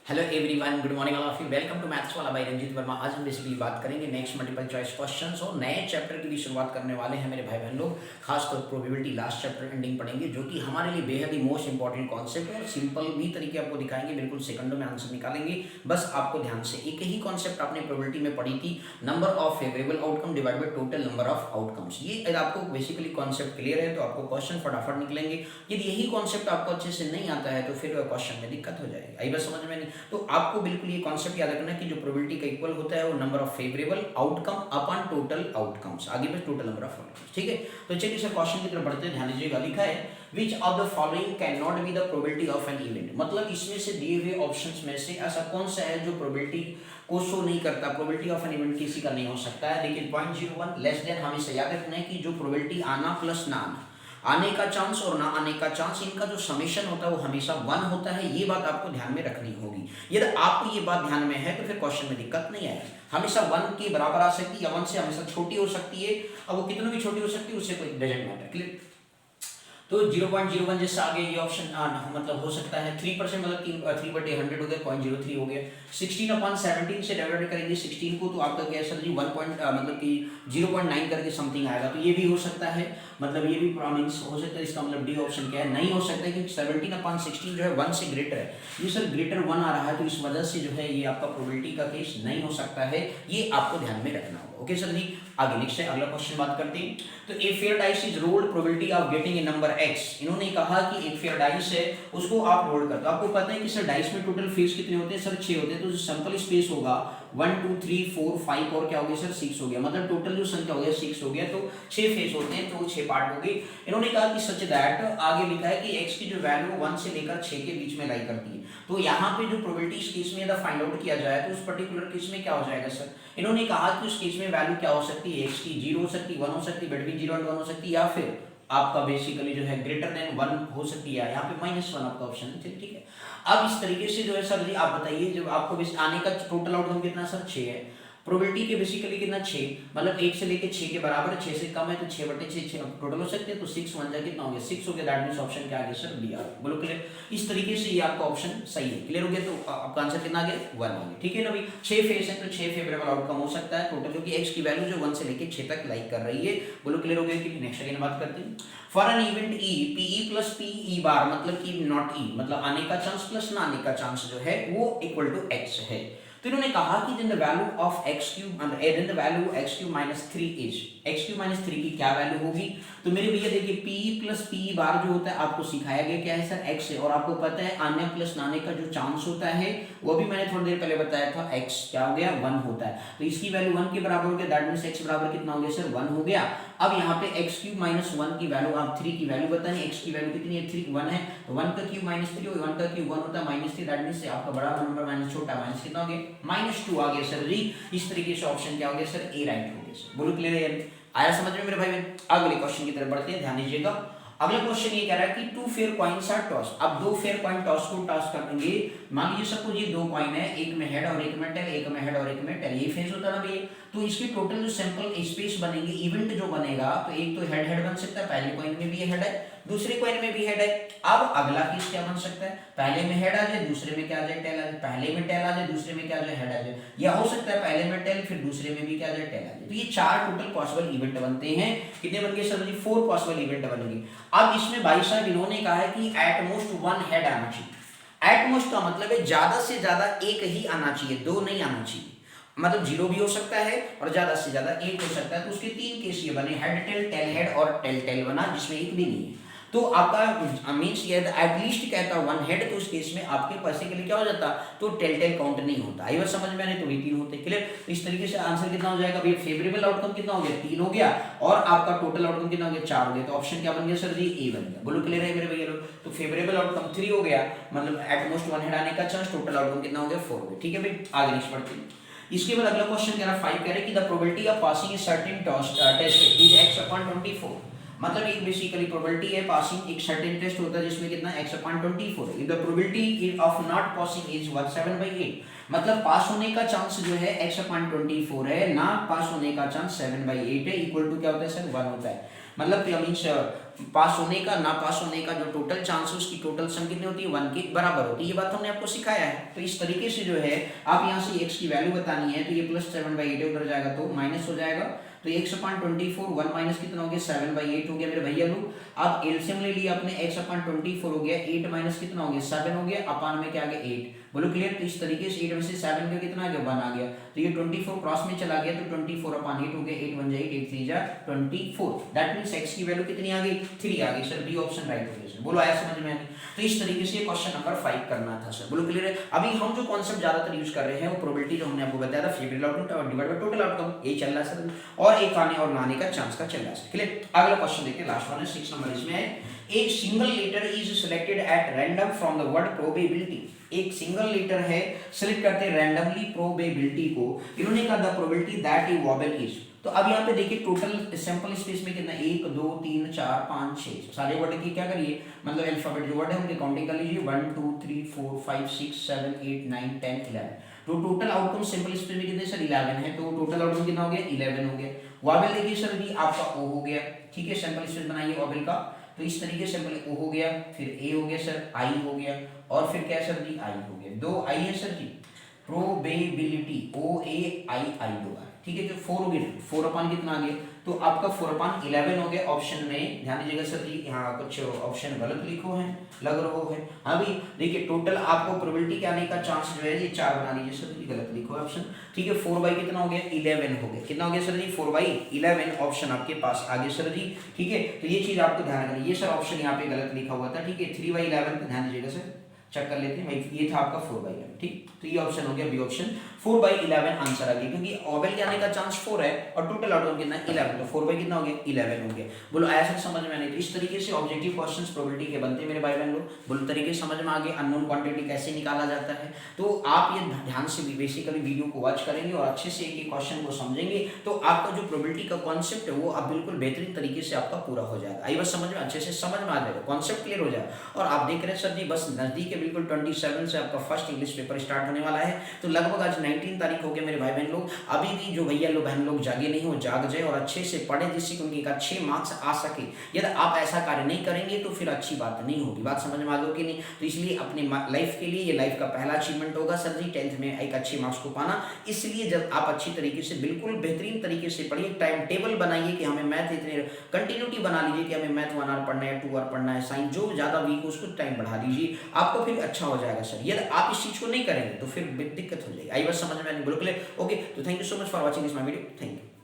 Hello everyone, good morning all of you. Welcome to maths वाला by Ranjeet Verma. आज हम basically बात करेंगे नेक्स्ट मल्टीपल चॉइस क्वेश्चंस और नए चैप्टर की भी शुरुआत करने वाले हैं मेरे भाई बहन लोग। खासतौर प्रोबेबिलिटी लास्ट चैप्टर एंडिंग पढ़ेंगे, जो कि हमारे लिए बेहद ही मोस्ट इंपॉर्टेंट कॉन्सेप्ट है और सिंपल भी तरीके आपको दिखाएंगे, बिल्कुल सेकंडों में आंसर निकालेंगे। बस आपको ध्यान से एक ही कॉन्सेप्ट आपने प्रोबेबिलिटी में पढ़ी थी, number of favourable outcome divide by total number of outcomes. ये अगर आपको बेसिकली कॉन्सेप्ट क्लियर है तो आपको क्वेश्चन फटाफट निकलेंगे। यदि यही कॉन्सेप्ट आपको अच्छे से नहीं आता है तो फिर क्वेश्चन में दिक्कत हो जाएगी। आई बस समझ में नहीं तो आपको बिल्कुल ये कॉन्सेप्ट याद रखना कि जो प्रोबेबिलिटी का इक्वल होता है वो number of favourable outcome upon total outcomes, आगे बस टोटल नंबर ऑफ आउटकम्स। ठीक है, तो चलिए सर क्वेश्चन की तरफ बढ़ते हैं। ध्यान दीजिएगा, लिखा है which of the following can not be the probability of an event. मतलब इसमें से दिए हुए ऑप्शंस में से ऐसा कौन सा है जो प्रोबेबिलिटी को शो नहीं करता, प्रोबेबिलिटी ऑफ एन इवेंट किसी का नहीं हो सकता है। लेकिन 0.01 लेस देन, हमें याद रखना है कि जो प्रोबेबिलिटी आना प्लस ना आना, आने का चांस और ना आने का चांस, इनका जो समेशन होता है वो हमेशा 1 होता है। ये बात आपको ध्यान में रखनी होगी। यदि आपको ये बात ध्यान में है तो फिर क्वेश्चन में दिक्कत नहीं आएगी। हमेशा 1 के बराबर आ सकती है या 1 से हमेशा छोटी हो सकती है। अब वो कितनी भी छोटी हो सकती है उससे कोई डजंट मैटर। क्लियर? तो 0.01 जैसे आगे ये ऑप्शन मतलब हो सकता है 3%, मतलब 3/100 हो गया, 0.03 हो गया। 16/17 से डिवाइड करेंगे 16 को तो आपका क्या है सर जी 1 मतलब कि 0.9 करके समथिंग आएगा। तो ये भी हो सकता है, मतलब ये भी मीन्स हो सकता है। इसका मतलब डी ऑप्शन क्या है, नहीं हो सकता है क्योंकि 17/16 जो है 1 से ग्रेटर है। ये सर ग्रेटर 1 आ रहा है तो इस वजह से जो है ये आपका प्रोबेबिलिटी का केस नहीं हो सकता है। ये आपको ध्यान में रखना होगा। ओके सर जी, आगे नेक्स्ट है, अगला क्वेश्चन बात करते हैं। तो a fair dice is rolled, probability of getting a number x। इन्होंने कहा कि एक फेयर डाइस है उसको आप रोल कर दो। आपको पता है कि सर डाइस में टोटल फेस कितने होते हैं सर 6 होते हैं। तो जो सैंपल स्पेस होगा 1 2 3 4 5 और क्या हो गया सर 6 हो गया। मतलब टोटल जो संख्या हो गया 6 हो गया। तो 6 फेस होते हैं तो 6 पार्ट हो गए। इन्होंने कहा कि सच दैट, आगे लिखा है कि x की जो वैल्यू 1 से लेकर 6 के बीच में लाई करती है। तो यहाँ पे जो प्रोबेबिलिटी इस केस में यदि फाइंड आउट किया जाए तो उस पर्टिकुलर केस में क्या हो जाएगा सर। इन्होंने कहा कि उस केस में वैल्यू क्या हो सकती है, x की 0 हो सकती है, 1 हो सकती है, बिटवीन 0 एंड 1 हो सकती है, या फिर आपका बेसिकली जो है ग्रेटर देन 1 हो सकती है। यहाँ पे -1 आपका ऑप्शन है। ठीक है, अब इस तरीके से जो है सर जी आप बताइए, जब आपको आने का टोटल आउटकम कितना सर 6 है, प्रोबेबिलिटी के बेसिकली कितना 6, मतलब 1 से लेके 6 के बराबर, 6 से कम है तो 6/6 टोटल हो सकते हैं। तो 6 1 जा कितना हो गया 6 हो गया। दैट मींस ऑप्शन क्या आ गया सर बी आ गया। बोलो क्लियर? इस तरीके से ये आपका ऑप्शन सही है। क्लियर हो गया? तो आपका आंसर कितना आ गया 1 आ गया। ठीक है ना भाई, 6 फेस है तो 6 फेवरेबल आउटकम हो सकता है टोटल, क्योंकि x की वैल्यू जो 1 से लेके 6 तक लाइक कर रही है। बोलो क्लियर हो गया? कि नेक्स्ट अगेन बात करते हैं। For an event e pe plus pe बार, मतलब कि नॉट e, मतलब आने का चांस प्लस ना आने का चांस जो है वो इक्वल टू x है। तो इन्होंने कहा कि then the value of x cube then the value x cube minus 3 is, x cube minus 3 की क्या वैल्यू होगी। तो मेरे भैया देखिए p प्लस p बार जो होता है आपको सिखाया गया क्या है सर x है, और आपको पता है आने प्लस नाने का जो चांस होता है वो भी मैंने थोड़ी देर पहले बताया था, x क्या हो गया 1 होता है। तो इसकी वैल्यू 1 के बराबर हो गया। दैट मींस x बराबर कितना हो गया सर 1 हो गया। अब यहाँ पे x क्यूब माइनस 1 की वैल्यू, आप 3 की वैल्यू बताएं, x की वैल्यू कितनी है 3 1 है। तो 1 का क्यूब माइनस 3 और 1 का क्यूब 1 होता है -3। दैट मींस आपका बड़ा नंबर माइनस छोटा माइनस कितना हो गया -2 आ गया सर जी। इस तरीके से ऑप्शन क्या हो गया सर ए राइट हो गया सर। बोलो क्लियर है? आया समझ में मेरे भाई बहन? अगले क्वेश्चन की तरफ बढ़ते हैं, ध्यान दीजिएगा। अगला क्वेश्चन ये कह रहा है कि 2 फेयर कॉइन्स आर टॉस। अब 2 फेयर कॉइन टॉस को टॉस करेंगे। मान लीजिए सपोज ये 2 कॉइन है, एक में हेड और एक में टेल, एक में हेड और एक में टेल, ये फेस होता है ना भैया। तो इसके टोटल जो सैंपल स्पेस बनेंगे, इवेंट जो बनेगा, तो एक तो हेड हेड बन सकता है, पहले कॉइन में भी हेड है, दूसरे कॉइन में भी हेड है। अब अगला केस क्या बन सकता है, पहले में हेड आ जाए, दूसरे में क्या आ जाए टेल आ जाए, पहले में टेल आ जाए, दूसरे में क्या आ जाए हेड आ जाए, या हो सकता है पहले में टेल फिर दूसरे में भी क्या आ जाए टेल आ जाए। तो ये 4 टोटल पॉसिबल इवेंट बनते हैं। कितने बन गए सर जी 4 पॉसिबल इवेंट बनेंगे। अब इसमें भाई साहब इन्होंने कहा है कि एट मोस्ट 1 हेड आना चाहिए। एट मोस्ट का मतलब है ज्यादा से ज्यादा एक ही आना चाहिए, 2 नहीं आना चाहिए। मतलब 0 भी हो सकता है और ज्यादा से ज्यादा 1 हो सकता है। तो उसके 3 केस ये बने, हेड टेल, टेल हेड और टेल टेल बना, जिसमें एक भी नहीं है। तो आपका मीन्स ये एटलीस्ट कहता 1 हेड, तो उस केस में आपके पैसे के लिए क्या हो जाता, तो टेल टेल काउंट नहीं होता। आई बात समझ में? नहीं तो भी 3 होते। क्लियर? तो इस तरीके से आंसर कितना हो जाएगा भैया, फेवरेबल आउटकम कितना हो गया 3 हो गया, और आपका टोटल आउटकम कितना हो गया 4 हो गया। तो ऑप्शन क्या बन गया सर जी ए बन गया। बोलो क्लियर है मेरे भैया लोग? तो फेवरेबल आउटकम 3 हो गया, मतलब एट मोस्ट 1 हेड आने का चांस, टोटल आउटकम कितना हो गया 4 हो गया। ठीक है भाई, आगे नेक्स्ट बढ़ते हैं। इसके बाद अगला क्वेश्चन कह रहा है 5 कह रहे कि the probability of passing a certain test is x/24। मतलब एक बेसिकली प्रोबेबिलिटी है पासिंग एक सर्टेन टेस्ट होता है जिसमें कितना x/24 है। If the probability of not passing is 7/8, मतलब पास होने का चांस जो है x/24 है, ना पास होने का चांस 7/8 है, इक्वल टू क्या होता है सर 1 होता है। मतलब मींस पास होने का ना पास होने का जो टोटल चांस है उसकी टोटल सम कितनी होती है 1 के बराबर होती है। ये बात हमने आपको सिखाया है। तो इस तरीके से जो है आप यहाँ से x की वैल्यू बतानी है, तो ये +7/8 उधर जाएगा तो माइनस हो जाएगा, तो x/24 1 माइनस कितना हो गया 7/8 हो गया मेरे भैया लोग। अब एलसीएम ले लिया आपने, x/24 हो गया, 8 माइनस कितना हो गया 7 हो गया, अपान में क्या आ गया 8। बोलो क्लियर। तो इस तरीके से 8 में से 7 का कितना आ गया 1 आ गया, तो ये 24 क्रॉस में चला गया तो 24/8 हो गया, 8 1 8 8 3 24। दैट मींस x की वैल्यू कितनी आ गई 3 आ गई सर। बी ऑप्शन राइट हो गया सर। बोलो आया समझ में? तो इस तरीके से क्वेश्चन नंबर 5 करना था सर। बोलो क्लियर है। अभी हम जो कॉन्सेप्ट ज्यादातर यूज कर रहे हैं वो प्रोबेबिलिटी जो हमने आपको बताया था favourable outcome divide by total outcome, ये चल रहा है सर, और एक आने और ना आने का चांस का चल रहा है सर। क्लियर। अगला क्वेश्चन देखते हैं, लास्ट वन है 6 नंबर। इसमें है एक single letter is selected at random from the word probability. एक सिंगल लेटर है, सिलेक्ट करते हैं रैंडमली प्रोबेबिलिटी को। इन्होंने कहा the probability that a vowel is. तो अब यहाँ पे देखिए टोटल सैंपल स्पेस में कितना 1 2 3 4 5 6 सारे वर्ड की क्या करिए, मतलब अल्फाबेट जो वर्ड है उनकी काउंटिंग कर लीजिए 1 2 3 4 5 6 7 8 9 10 11। तो टोटल आउटकम सैंपल स्पेस में कितने सर 11 है, तो टोटल आउटकम कितना हो गया 11 हो गया। वोवेल देखिए सर भी आपका ओ हो गया, ठीक है, सैंपल स्पेस बनाइए वोवेल का। तो इस तरीके से पहले ओ हो गया, फिर ए हो गया सर, आई हो गया, और फिर क्या सर जी आई हो गया। 2 आई है सर जी। प्रोबेबिलिटी ओ ए आई आई दो बार, ठीक है। जो 4 हो गया, 4/, कितना आ गया, तो आपका 4/11 हो गया। ऑप्शन में ध्यान दीजिएगा सर जी, यहाँ कुछ ऑप्शन गलत लिखो है, लग रहा है। हाँ भी देखिए टोटल आपको प्रोबेबिलिटी के आने का चांस जो है ये 4 बना लीजिए सर जी, गलत लिखो है ऑप्शन, ठीक है। 4 कितना हो गया 11 हो गया, कितना हो गया सर जी 4/11 ऑप्शन आपके पास आ गया सर जी, ठीक है। तो ये चीज आपको ध्यान रखनी, ये सर ऑप्शन यहाँ पे गलत लिखा हुआ था, ठीक है। 3/11 पे ध्यान दीजिएगा सर, चेक कर लेते हैं भाई, ये था आपका 4/11, ठीक। तो ये ऑप्शन हो गया बी ऑप्शन, 4/11 आंसर आ गया, क्योंकि ओवेल के आने का चांस 4 है और टोटल आउटकम कितना 11, तो 4 कितना हो गया 11 हो गया। बोलो ऐसा समझ में आने। तो इस तरीके से ऑब्जेक्टिव क्वेश्चंस प्रोबेबिलिटी के बनते हैं मेरे भाई बहन लोग। बोलो तरीके समझ में आ गए, अननोन क्वांटिटी कैसे निकाला जाता है। तो आप ये ध्यान से बेसिकली वीडियो को वॉच करेंगे और अच्छे से एक क्वेश्चन को समझेंगे, तो आपका जो प्रोबेबिलिटी का कॉन्सेप्ट है वो अब बिल्कुल बेहतरीन तरीके से आपका पूरा हो जाएगा। आई बस समझ में, अच्छे से समझ में आ जाएगा, कॉन्सेप्ट क्लियर हो जाएगा। और आप देख रहे हैं सर जी बस नजदीक है बिल्कुल, 27 से आपका फर्स्ट इंग्लिश पेपर स्टार्ट होने वाला है। तो लगभग आज 19 तारीख हो गया मेरे भाई बहन लोग। अभी भी जो भैया लोग बहन लोग जागे नहीं हो, जाग जाए और अच्छे से पढ़े, जिससे कि उनके अच्छे मार्क्स आ सके। यदि आप ऐसा कार्य नहीं करेंगे तो फिर अच्छी बात नहीं होगी। बात समझ में आ गई कि नहीं? तो इसलिए अपने लाइफ के लिए ये लाइफ का पहला अचीवमेंट होगा सर जी 10th में एक अच्छे मार्क्स को पाना। इसलिए जब आप अच्छी तरीके से बिल्कुल बेहतरीन तरीके से पढ़िए, टाइम टेबल बनाइए कि हमें मैथ इतने कंटिन्यूटी बना लीजिए कि हमें मैथ 1 आवर पढ़ना है, 2 आवर पढ़ना है, साइंस जो ज़्यादा वीक हो उसको टाइम बढ़ा दीजिए, आपको फिर अच्छा हो जाएगा सर। यदि आप इस चीज़ को नहीं करेंगे तो फिर दिक्कत हो जाएगी। आई बस समझ में आने, बिल्कुल ओके। तो thank you so much for watching this my video, thank you.